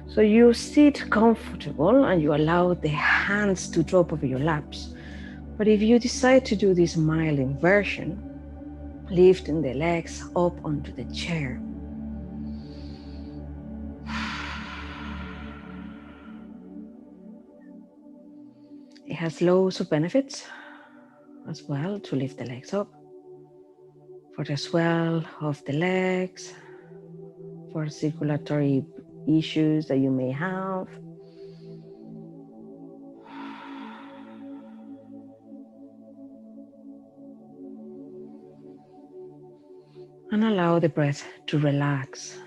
Speaker 1: So you sit comfortable and you allow the hands to drop over your laps. But if you decide to do this mild inversion, lifting the legs up onto the chair, it has loads of benefits as well to lift the legs up, for the swell of the legs, for circulatory issues that you may have. And allow the breath to relax.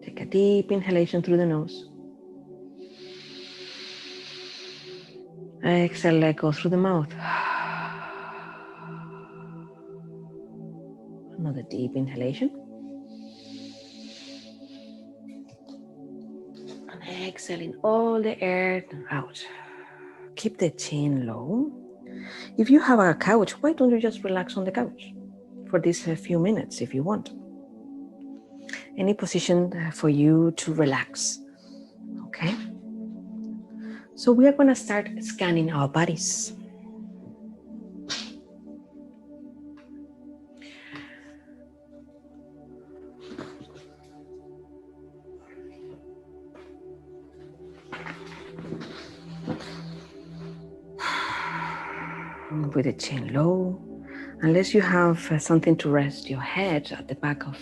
Speaker 1: Take a deep inhalation through the nose. Exhale, let go through the mouth. Another deep inhalation. And exhaling all the air out. Keep the chin low. If you have a couch, why don't you just relax on the couch for these few minutes if you want? Any position for you to relax, okay? So we are going to start scanning our bodies. With the chin low, unless you have something to rest your head at the back of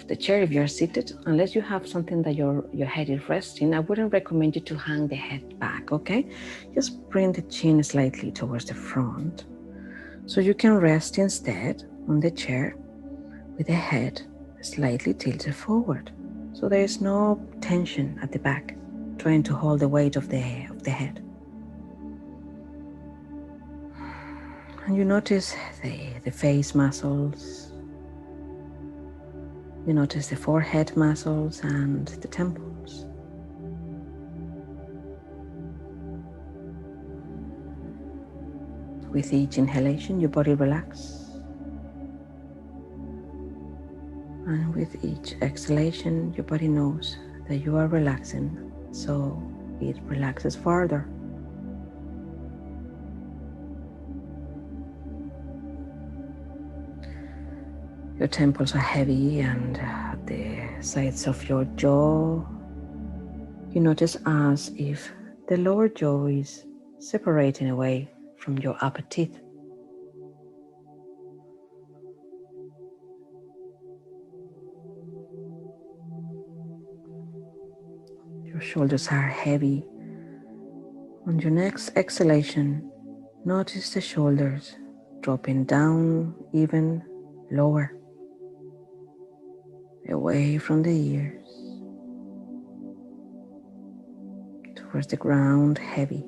Speaker 1: the chair if you're seated. Unless you have something that your head is resting, I wouldn't recommend you to hang the head back, okay? Just bring the chin slightly towards the front so you can rest instead on the chair with the head slightly tilted forward. So there is no tension at the back, trying to hold the weight of the head. And you notice the face muscles. You notice the forehead muscles and the temples. With each inhalation, your body relaxes. And with each exhalation, your body knows that you are relaxing, so it relaxes further. Your temples are heavy, and the sides of your jaw, you notice as if the lower jaw is separating away from your upper teeth. Your shoulders are heavy. On your next exhalation, notice the shoulders dropping down even lower, away from the ears, towards the ground, heavy.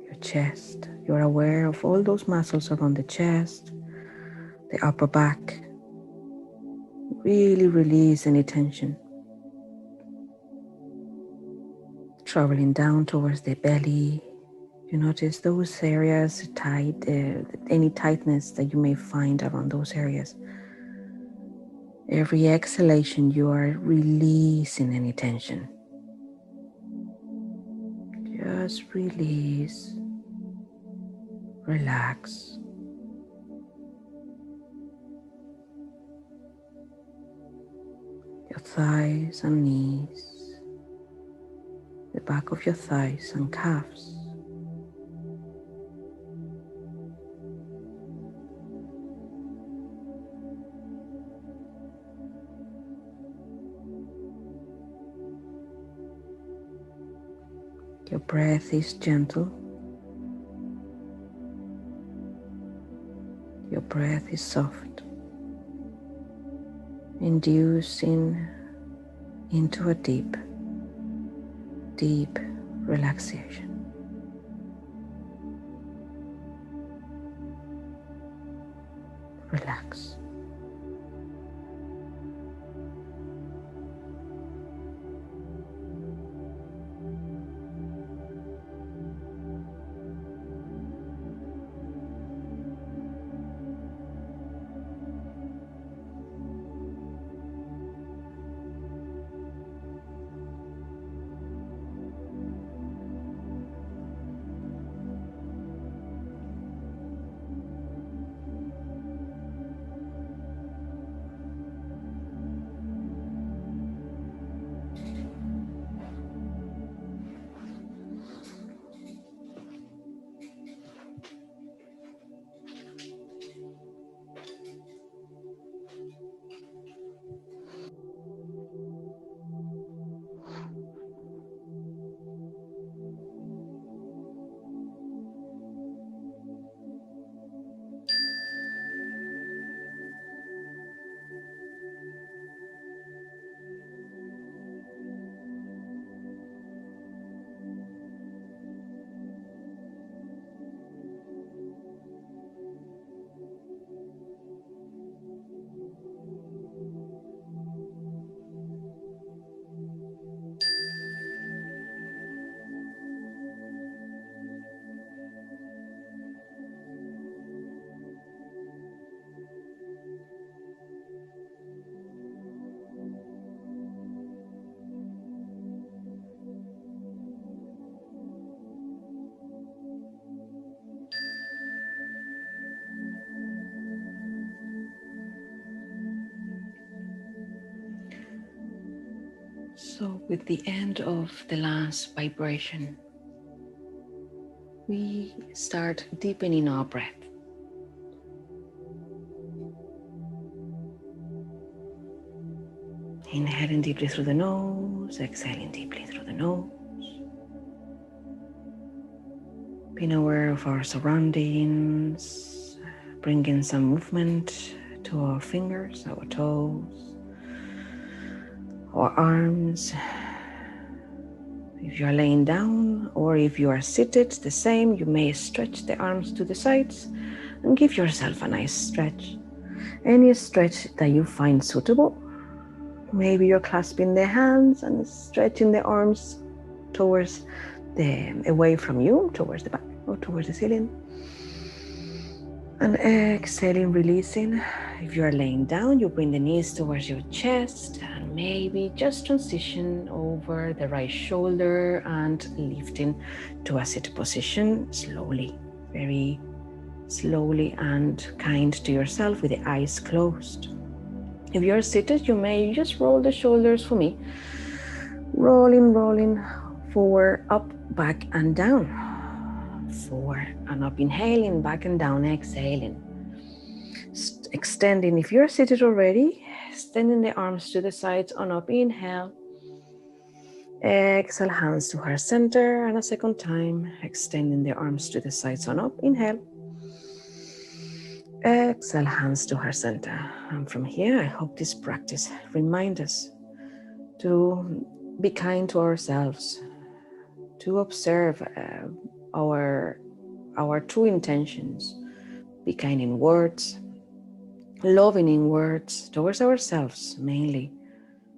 Speaker 1: Your chest, you're aware of all those muscles around the chest, the upper back. Really release any tension. Traveling down towards the belly, you notice those areas tight, any tightness that you may find around those areas. Every exhalation, you are releasing any tension. Just release, relax. Your thighs and knees, the back of your thighs and calves. Your breath is gentle. Your breath is soft, inducing into a deep, deep relaxation. Relax. So with the end of the last vibration, we start deepening our breath. Inhaling deeply through the nose, exhaling deeply through the nose. Being aware of our surroundings, bringing some movement to our fingers, our toes, our arms. If you are laying down or if you are seated, the same, you may stretch the arms to the sides and give yourself a nice stretch. Any stretch that you find suitable. Maybe you're clasping the hands and stretching the arms towards away from you, towards the back or towards the ceiling. And exhaling, releasing. If you are laying down, you bring the knees towards your chest and maybe just transition over the right shoulder and lifting to a sit position slowly, very slowly and kind to yourself with the eyes closed. If you're seated, you may just roll the shoulders for me. Rolling forward, up, back and down. Forward and up, inhaling, back and down, exhaling. Extending, if you're seated already, Extending the arms to the sides on up. Inhale. Exhale, hands to heart center. And a second time, extending the arms to the sides on up. Inhale. Exhale, hands to heart center. And from here, I hope this practice reminds us to be kind to ourselves, to observe our true intentions, be kind in words, loving in words towards ourselves mainly.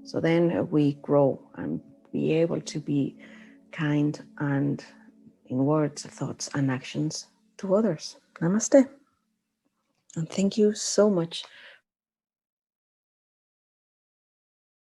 Speaker 1: So then we grow and be able to be kind and in words, thoughts, and actions to others. Namaste. And thank you so much